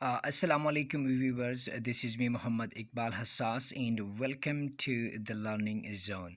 Assalamu alaikum viewers. This is me Muhammad Iqbal Hassas and welcome to the learning zone.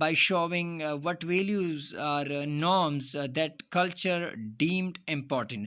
by showing what values or norms that culture deemed important,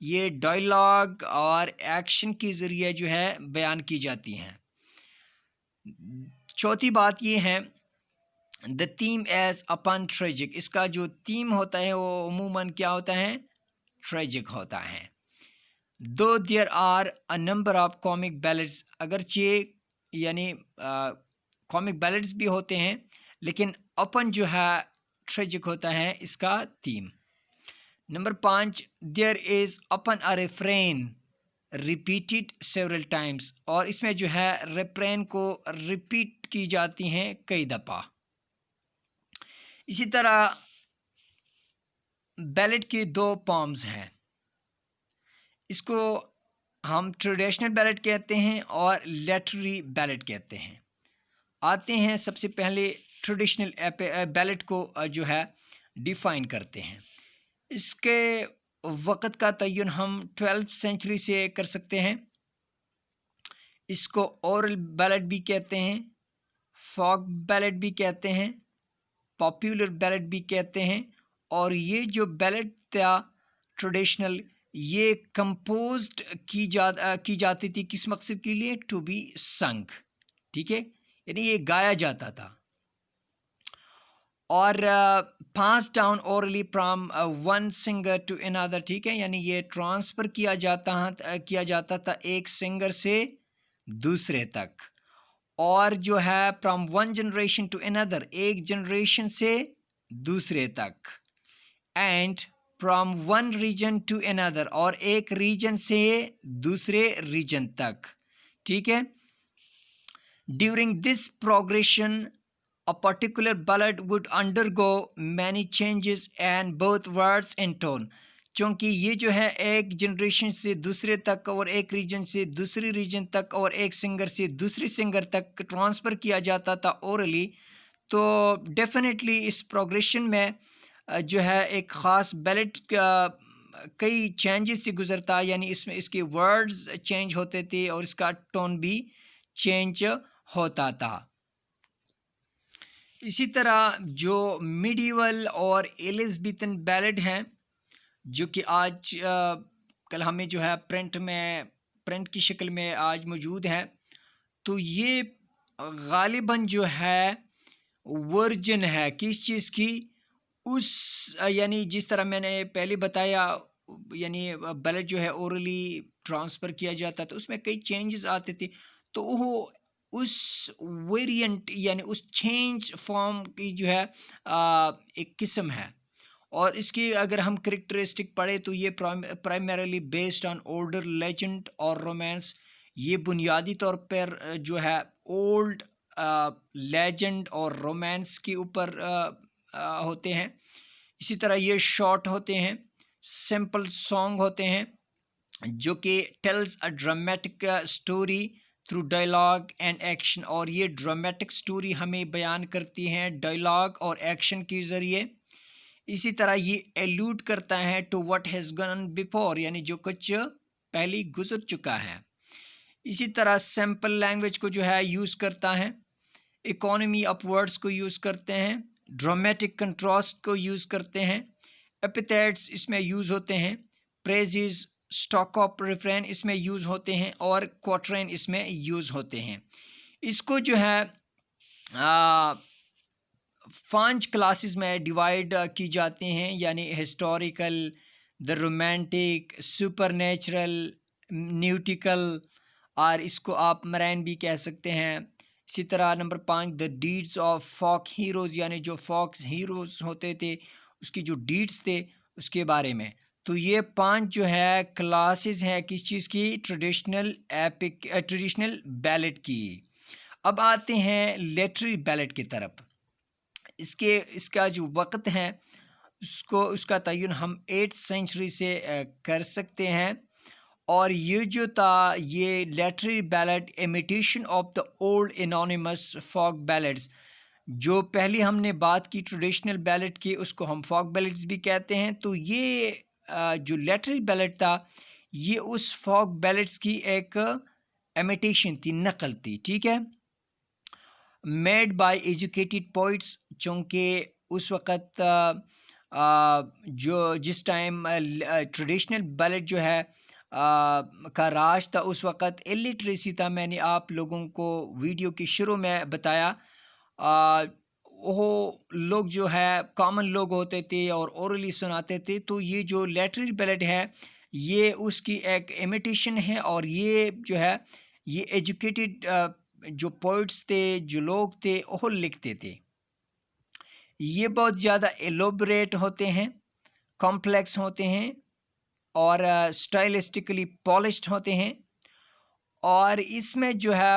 یہ dialogue اور action کے ذریعے جو ہے بیان کی جاتی ہیں۔ چوتھی بات یہ ہے دا تھیم ایز اپن ٹریجک، اس کا جو تھیم ہوتا ہے وہ عموماً کیا ہوتا ہے؟ ٹریجک ہوتا ہے۔ دو there are a number of comic ballads, اگرچہ یعنی کامک بیلڈس بھی ہوتے ہیں لیکن اپن جو ہے ٹریجک ہوتا ہے اس کا تھیم۔ نمبر 5 دیر از اپن اے ریفرین ریپیٹڈ سیورل ٹائمس، اور اس میں جو ہے ریفرین کو ریپیٹ کی جاتی ہیں کئی دفعہ۔ اسی طرح بیلٹ کے 2 فارمز ہیں، اس کو ہم ٹریڈیشنل بیلٹ کہتے ہیں اور لیٹرری بیلٹ کہتے ہیں۔ آتے ہیں سب سے پہلے ٹریڈیشنل بیلٹ کو جو ہے ڈیفائن کرتے ہیں۔ اس کے وقت کا تعین ہم 12 سینچری سے کر سکتے ہیں۔ اس کو اورل بیلٹ بھی کہتے ہیں، فوک بیلٹ بھی کہتے ہیں، پاپولر بیلٹ بھی کہتے ہیں، اور یہ جو بیلٹ تھا ٹریڈیشنل یہ کمپوزڈ کی جاتی تھی کس مقصد کے لیے؟ ٹو بی سنگ، ٹھیک ہے، یعنی یہ گایا جاتا تھا، اور pass down orally from one singer to another, ٹھیک ہے، یعنی یہ ٹرانسفر کیا جاتا تھا ایک سنگر سے دوسرے تک، اور جو ہے from one generation to another, ایک جنریشن سے دوسرے تک، and from one region to another, اور ایک ریجن سے دوسرے ریجن تک، ٹھیک ہے۔ During this progression a particular ballad would undergo many changes and both words and tone، چونکہ یہ جو ہے ایک جنریشن سے دوسرے تک اور ایک ریجن سے دوسری ریجن تک اور ایک سنگر سے دوسری سنگر تک ٹرانسفر کیا جاتا تھا اورلی، تو ڈیفینیٹلی اس پروگریشن میں جو ہے ایک خاص بیلٹ کئی چینجز سے گزرتا، یعنی اس میں اس کے ورڈز چینج ہوتے تھے اور اس کا ٹون بھی چینج ہوتا تھا۔ اسی طرح جو میڈیول اور ایلزبیتھن بیلٹ ہیں جو کہ آج کل ہمیں جو ہے پرنٹ کی شکل میں آج موجود ہے، تو یہ غالباً جو ہے ورجن ہے کس چیز کی؟ اس یعنی جس طرح میں نے پہلے بتایا، یعنی بیلٹ جو ہے اورلی ٹرانسفر کیا جاتا تو اس میں کئی چینجز آتے تھے، تو وہ اس ویرینٹ یعنی اس چینج فارم کی جو ہے ایک قسم ہے، اور اس کی اگر ہم کریکٹرسٹک پڑھیں تو یہ primarily based on older legend اور رومانس، یہ بنیادی طور پر جو ہے اولڈ لیجنڈ اور رومانس کے اوپر ہوتے ہیں۔ اسی طرح یہ شارٹ ہوتے ہیں، سمپل سانگ ہوتے ہیں جو کہ tells a dramatic story through dialogue and action, اور یہ ڈرامیٹک سٹوری ہمیں بیان کرتی ہیں ڈائلاگ اور ایکشن کے ذریعے۔ اسی طرح یہ ایلوڈ کرتا ہے to what has gone before, یعنی جو کچھ پہلے گزر چکا ہے۔ اسی طرح سیمپل لینگویج کو جو ہے یوز کرتا ہے، اکانومی آف ورڈز کو یوز کرتے ہیں، ڈرامیٹک کنٹراسٹ کو یوز کرتے ہیں، ایپیتھیٹس اس میں یوز ہوتے ہیں، پریزز اسٹاک آف ریفرین اس میں یوز ہوتے ہیں، اور کوٹرین اس میں یوز ہوتے ہیں۔ اس کو جو ہے 5 کلاسز میں ڈیوائیڈ کی جاتے ہیں، یعنی ہسٹوریکل، دا رومانٹک، سپر نیچرل، نیوٹیکل، اور اس کو آپ مرین بھی کہہ سکتے ہیں۔ اسی طرح number 5 the deeds of folk heroes, یعنی جو فوک ہیروز ہوتے تھے اس کی جو ڈیڈز تھے اس کے بارے میں۔ تو یہ 5 جو ہے کلاسز ہیں کس چیز کی؟ ٹریڈیشنل بیلٹ کی۔ اب آتے ہیں لیٹرری بیلٹ کی طرف۔ اس کا جو وقت ہے اس کا تعین ہم 8 سینچری سے کر سکتے ہیں، اور یہ جو تھا یہ literary ballad imitation of the old anonymous folk ballads, جو پہلے ہم نے بات کی ٹریڈیشنل بیلٹ کی اس کو ہم فوک بیلٹس بھی کہتے ہیں، تو یہ جو لیٹرری بیلٹ تھا یہ اس فوک بیلٹس کی ایک امیٹیشن تھی، نقل تھی، ٹھیک ہے، میڈ بائی ایجوکیٹڈ پوئٹس، چونکہ اس وقت جو جس ٹائم ٹریڈیشنل بیلٹ جو ہے کا راج تھا، اس وقت الٹریسی تھا. میں نے آپ لوگوں کو ویڈیو کی شروع میں بتایا. وہ لوگ جو ہے کامن لوگ ہوتے تھے اور اورلی سناتے تھے. تو یہ جو لیٹرل بیلٹ ہے یہ اس کی ایک امیٹیشن ہے، اور یہ جو ہے یہ ایجوکیٹڈ جو پوئٹس تھے، جو لوگ تھے، وہ لکھتے تھے. یہ بہت زیادہ ایلوبریٹ ہوتے ہیں، کمپلیکس ہوتے ہیں، اور اسٹائلسٹکلی پالشڈ ہوتے ہیں. اور اس میں جو ہے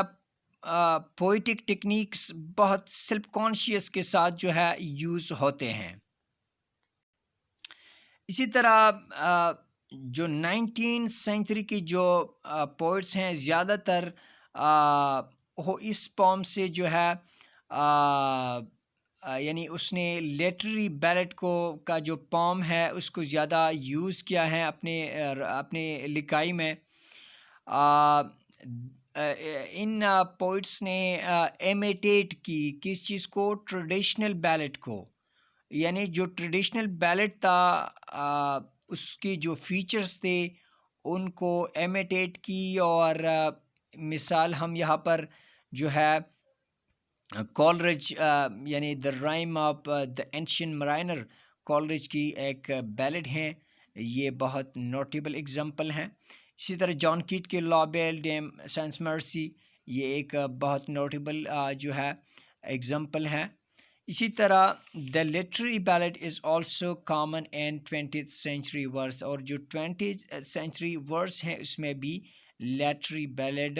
پوئٹک ٹیکنیکس بہت سیلف کانشیس کے ساتھ جو ہے یوز ہوتے ہیں. اسی طرح جو 19 سینچری کی جو پوئٹس ہیں، زیادہ تر وہ اس پوم سے جو ہے یعنی اس نے لیٹری بیلٹ کا جو پوم ہے اس کو زیادہ یوز کیا ہے اپنے لکھائی میں. ان پوئٹس نے امیٹیٹ کی کس چیز کو؟ ٹریڈیشنل بیلٹ کو. یعنی جو ٹریڈیشنل بیلٹ تھا اس کی جو فیچرز تھے ان کو امیٹیٹ کی. اور مثال ہم یہاں پر جو ہے کولرج یعنی the Rime of the Ancient Mariner, Coleridge کی ایک بیلٹ ہیں، یہ بہت نوٹیبل اگزامپل ہیں. اسی طرح جان کیٹ کے لا بیل ڈیم سینس مرسی، یہ ایک بہت نوٹیبل جو ہے اگزامپل ہے. اسی طرح the literary ballad is also common in 20th century verse, اور جو 20th سینچری ورس ہیں اس میں بھی لیٹری بیلٹ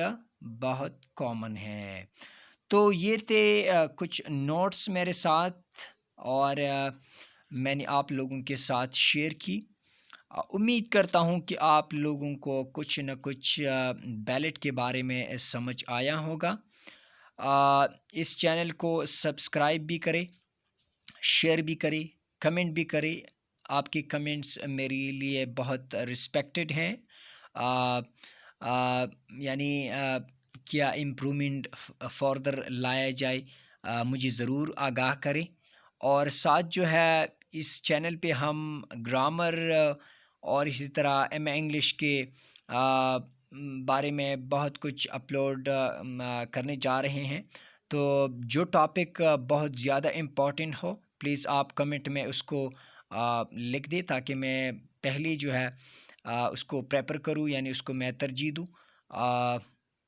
بہت کامن ہے. تو یہ تھے کچھ نوٹس میرے ساتھ، اور میں نے آپ لوگوں کے ساتھ شیئر کی. امید کرتا ہوں کہ آپ لوگوں کو کچھ نہ کچھ بیلٹ کے بارے میں سمجھ آیا ہوگا. اس چینل کو سبسکرائب بھی کرے، شیئر بھی کرے، کمنٹ بھی کرے. آپ کی کمنٹس میرے لیے بہت رسپیکٹڈ ہیں. یعنی کیا امپرومنٹ فردر لایا جائے مجھے ضرور آگاہ کریں. اور ساتھ جو ہے اس چینل پہ ہم گرامر اور اسی طرح انگلش کے بارے میں بہت کچھ اپلوڈ کرنے جا رہے ہیں. تو جو ٹاپک بہت زیادہ امپورٹنٹ ہو پلیز آپ کمنٹ میں اس کو لکھ دیں، تاکہ میں پہلے جو ہے اس کو پریپر کروں، یعنی اس کو میں ترجیح دوں.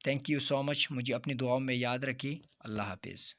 تھینک یو سو مچ. مجھے اپنی دعاؤں میں یاد رکھیے. اللہ حافظ.